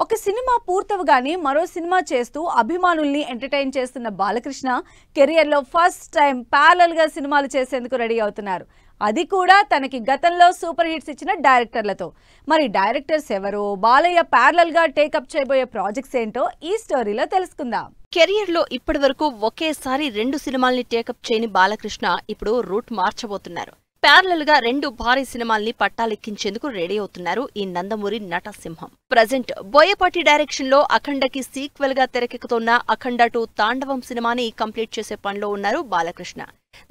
ఒక సినిమా పూర్తవగానే మరో సినిమా చేస్తూ అభిమానుల్ని ఎంటర్టైన్ చేస్తున్న బాలకృష్ణ కెరియర్లో ఫస్ట్ టైం ప్యారలల్ గా సినిమాలు చేసేందుకు రెడీ అవుతున్నారు. అది కూడా తనకి గతంలో సూపర్ హిట్స్ ఇచ్చిన డైరెక్టర్లతో. మరి డైరెక్టర్స్ ఎవరో, బాలయ్య ప్యారలల్ గా టేకప్ చేయబోయే ప్రాజెక్ట్స్ ఏంటో ఈ స్టోరీలో తెలుసుకుందాం. కెరియర్లో ఇప్పటివరకు ఒకేసారి 2 సినిమాల్ని టేకప్ చేయని బాలకృష్ణ ఇప్పుడు రూట్ మార్చబోతున్నారు. ప్యారలల్ గా 2 భారీ సినిమాల్ని పట్టాలెక్కించేందుకు రెడీ అవుతున్నారు ఈ నందమూరి నటసింహం. ప్రజెంట్ బోయపాటి డైరెక్షన్ లో అఖండకి సీక్వెల్ గా తెరకెక్కుతున్న అఖండ 2 తాండవం సినిమాని కంప్లీట్ చేసే పనిలో ఉన్నారు బాలకృష్ణ.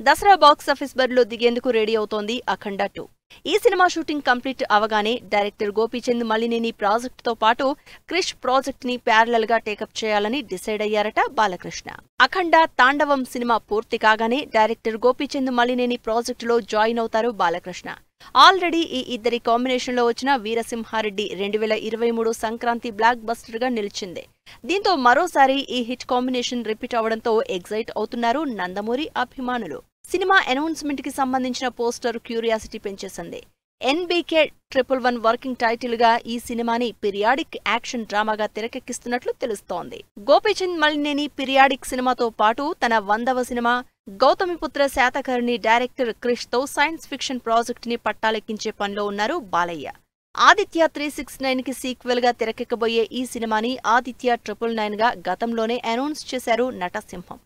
దసరా బాక్సాఫీస్ బరిలో దిగేందుకు రెడీ అవుతోంది అఖండ 2. ఈ సినిమా షూటింగ్ కంప్లీట్ అవగానే డైరెక్టర్ గోపీచంద్ మలినేని ప్రాజెక్ట్ తో పాటు క్రిష్ ప్రాజెక్ట్ ని ప్యారలల్ గా టేకప్ చేయాలని డిసైడ్ అయ్యారట బాలకృష్ణ. అఖండ తాండవం సినిమా పూర్తి కాగానే డైరెక్టర్ గోపీచంద్ మలినేని ప్రాజెక్టులో జాయిన్ అవుతారు బాలకృష్ణ. ఆల్రెడీ ఈ ఇద్దరి కాంబినేషన్ లో వచ్చిన వీరసింహారెడ్డి 2023 సంక్రాంతి బ్లాక్ బస్టర్ గా నిలిచింది. దీంతో మరోసారి ఈ హిట్ కాంబినేషన్ రిపీట్ అవడంతో ఎగ్జైట్ అవుతున్నారు నందమూరి అభిమానులు. సినిమా అనౌన్స్మెంట్ కి సంబంధించిన పోస్టర్ క్యూరియాసిటీ పెంచేసింది. NBK111 వర్కింగ్ టైటిల్ గా ఈ సినిమాని పీరియాడిక్ యాక్షన్ డ్రామాగా తెరకెక్కిస్తున్నట్లు తెలుస్తోంది. గోపీచంద్ మలినేని పీరియాడిక్ సినిమాతో పాటు తన 100వ సినిమా గౌతమిపుత్ర శాతకర్ణి డైరెక్టర్ క్రిష్ తో సైన్స్ ఫిక్షన్ ప్రాజెక్ట్ ని పట్టాలెక్కించే పనిలో ఉన్నారు బాలయ్య. ఆదిత్య 369 కి సీక్వెల్ గా తెరకెక్కబోయే ఈ సినిమాని ఆదిత్య 999 గా గతంలోనే అనౌన్స్ చేశారు నటసింహం.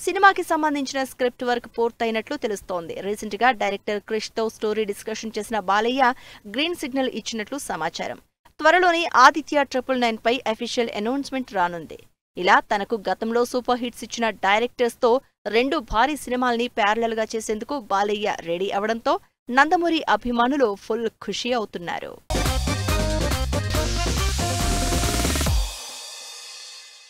సినిమాకి సంబంధించిన స్క్రిప్ట్ వర్క్ పూర్తయినట్లు తెలుస్తోంది. రీసెంట్ గా డైరెక్టర్ క్రిష్ తో స్టోరీ డిస్కషన్ చేసిన బాలయ్య గ్రీన్ సిగ్నల్ ఇచ్చినట్లు సమాచారం. త్వరలోనే ఆదిత్య 999 పై అఫీషియల్ అనౌన్స్మెంట్ రానుంది. ఇలా తనకు గతంలో సూపర్ హిట్స్ ఇచ్చిన డైరెక్టర్స్ తో 2 భారీ సినిమాల్ని ప్యారలల్ గా చేసేందుకు బాలయ్య రెడీ అవడంతో నందమూరి అభిమానులు ఫుల్ ఖుషి అవుతున్నారు.